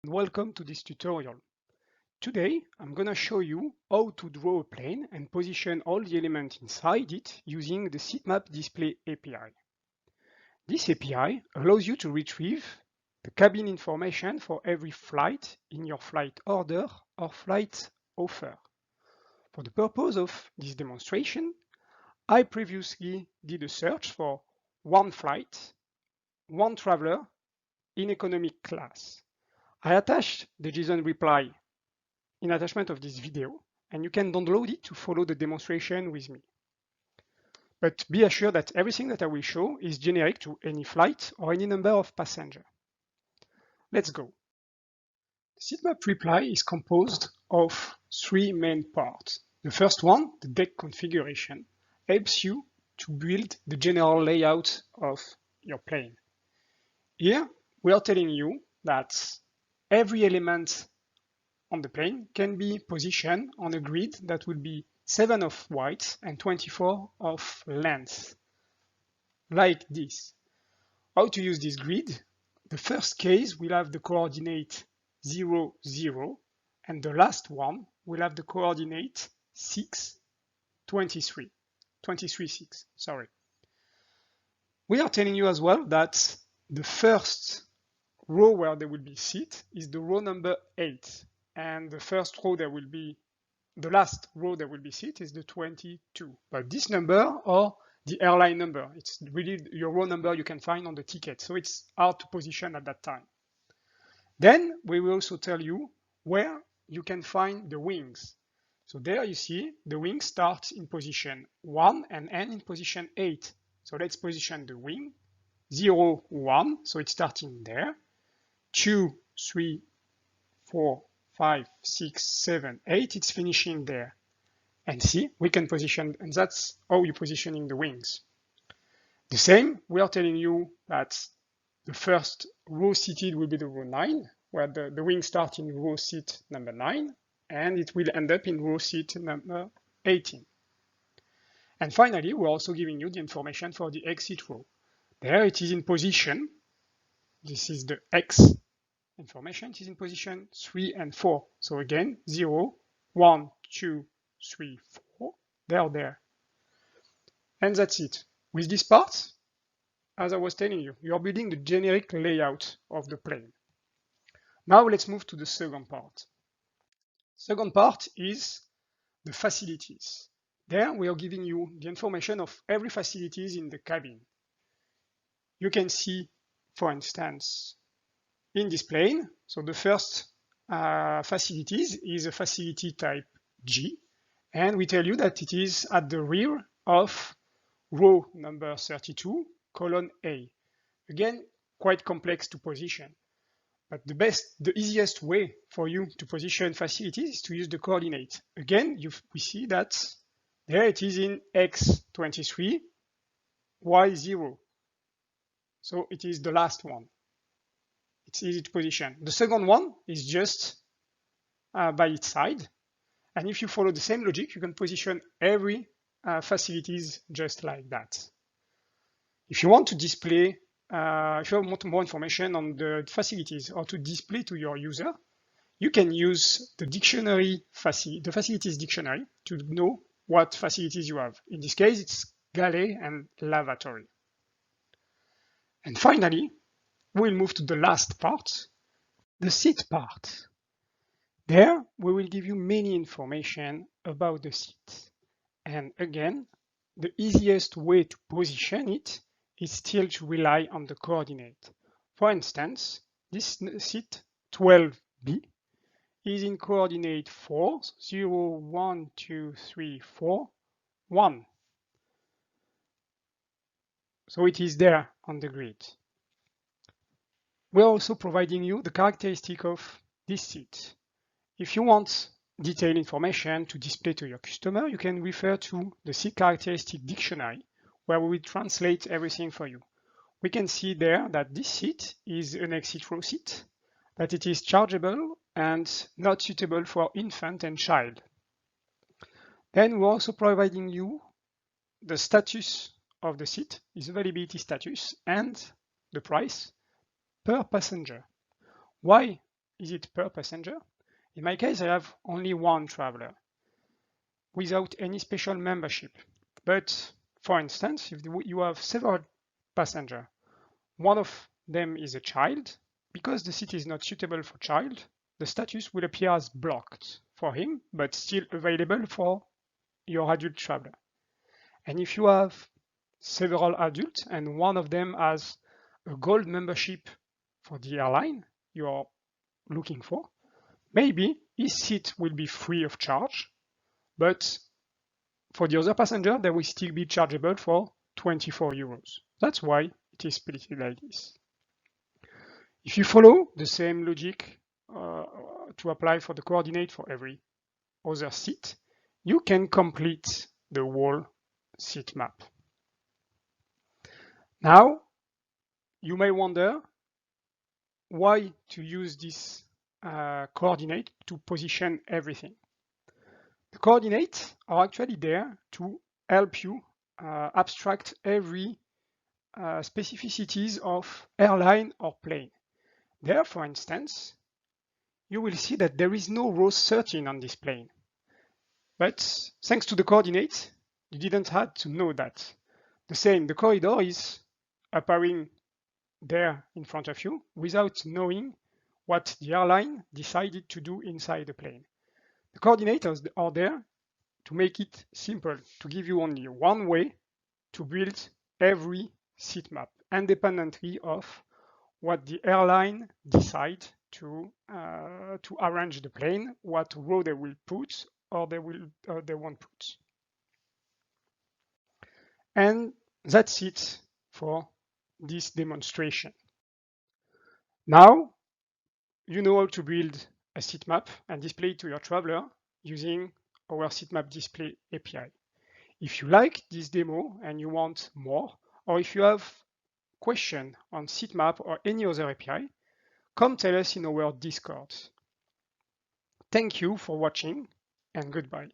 Welcome to this tutorial. Today I'm going to show you how to draw a plane and position all the elements inside it using the SeatMap Display API. This API allows you to retrieve the cabin information for every flight in your flight order or flight offer. For the purpose of this demonstration, I previously did a search for one flight, one traveler in economic class. I attached the JSON reply in attachment of this video, and you can download it to follow the demonstration with me. But be assured that everything that I will show is generic to any flight or any number of passengers. Let's go. The SeatMap reply is composed of three main parts. The first one, the deck configuration, helps you to build the general layout of your plane. Here, we are telling you that every element on the plane can be positioned on a grid that will be 7 of width and 24 of length, like this. How to use this grid? The first case will have the coordinate 0, 0, and the last one will have the coordinate 6, 23, 6, sorry. We are telling you as well that the first row where there will be seat is the row number 8, and the first row there will be, the last row there will be seat is the 22. But this number or the airline number, it's really your row number you can find on the ticket, so it's hard to position at that time. Then we will also tell you where you can find the wings. So there you see the wing starts in position 1 and end in position 8. So let's position the wing 0, 1, so it's starting there. 2, 3, 4, 5, 6, 7, 8, it's finishing there. And see, we can position, and that's how you're positioning the wings. The same, we are telling you that the first row seated will be the row 9, where the wings start in row seat number 9, and it will end up in row seat number 18. And finally, we're also giving you the information for the exit row. There it is in position. This is the X information. It is in position 3 and 4. So again, 0, 1, 2, 3, 4. They're there. And that's it. With this part, as I was telling you, you're building the generic layout of the plane. Now let's move to the second part. Second part is the facilities. There we are giving you the information of every facilities in the cabin. You can see, for instance, in this plane, so the first facilities is a facility type G, and we tell you that it is at the rear of row number 32, column A. Again, quite complex to position, but the easiest way for you to position facilities is to use the coordinate. Again, we see that there it is in X23, Y0. So it is the last one. It's easy to position. The second one is just by its side. And if you follow the same logic, you can position every facilities just like that. If you want to display, if you want more information on the facilities or to display to your user, you can use the dictionary, the facilities dictionary to know what facilities you have. In this case, it's galley and lavatory. And finally, we'll move to the last part, the seat part. There, we will give you many information about the seat. And again, the easiest way to position it is still to rely on the coordinate. For instance, this seat 12B is in coordinate 4, 0, 1, 2, 3, 4, 1. So it is there on the grid. We're also providing you the characteristic of this seat. If you want detailed information to display to your customer, you can refer to the seat characteristic dictionary, where we will translate everything for you. We can see there that this seat is an exit row seat, that it is chargeable and not suitable for infant and child. Then we're also providing you the status of the seat, its availability status, and the price per passenger. Why is it per passenger? In my case, I have only one traveler without any special membership. But for instance, if you have several passengers, one of them is a child, because the seat is not suitable for child, the status will appear as blocked for him, but still available for your adult traveler. And if you have several adults and one of them has a gold membership for the airline you're looking for, maybe his seat will be free of charge, but for the other passenger, they will still be chargeable for 24 euros. That's why it is split like this. If you follow the same logic to apply for the coordinate for every other seat, you can complete the whole seat map. Now, you may wonder why to use this coordinate to position everything. The coordinates are actually there to help you abstract every specificities of airline or plane. There, for instance, you will see that there is no row 13 on this plane. But thanks to the coordinates, you didn't have to know that. The same, the corridor is appearing there in front of you without knowing what the airline decided to do inside the plane. The coordinators are there to make it simple, to give you only one way to build every seat map, independently of what the airline decide to arrange the plane, what row they will put or they won't put. And that's it for this demonstration. Now you know how to build a seat map and display it to your traveler using our SeatMap Display API. If you like this demo and you want more, or if you have questions on SeatMap or any other API, come tell us in our Discord. Thank you for watching and goodbye.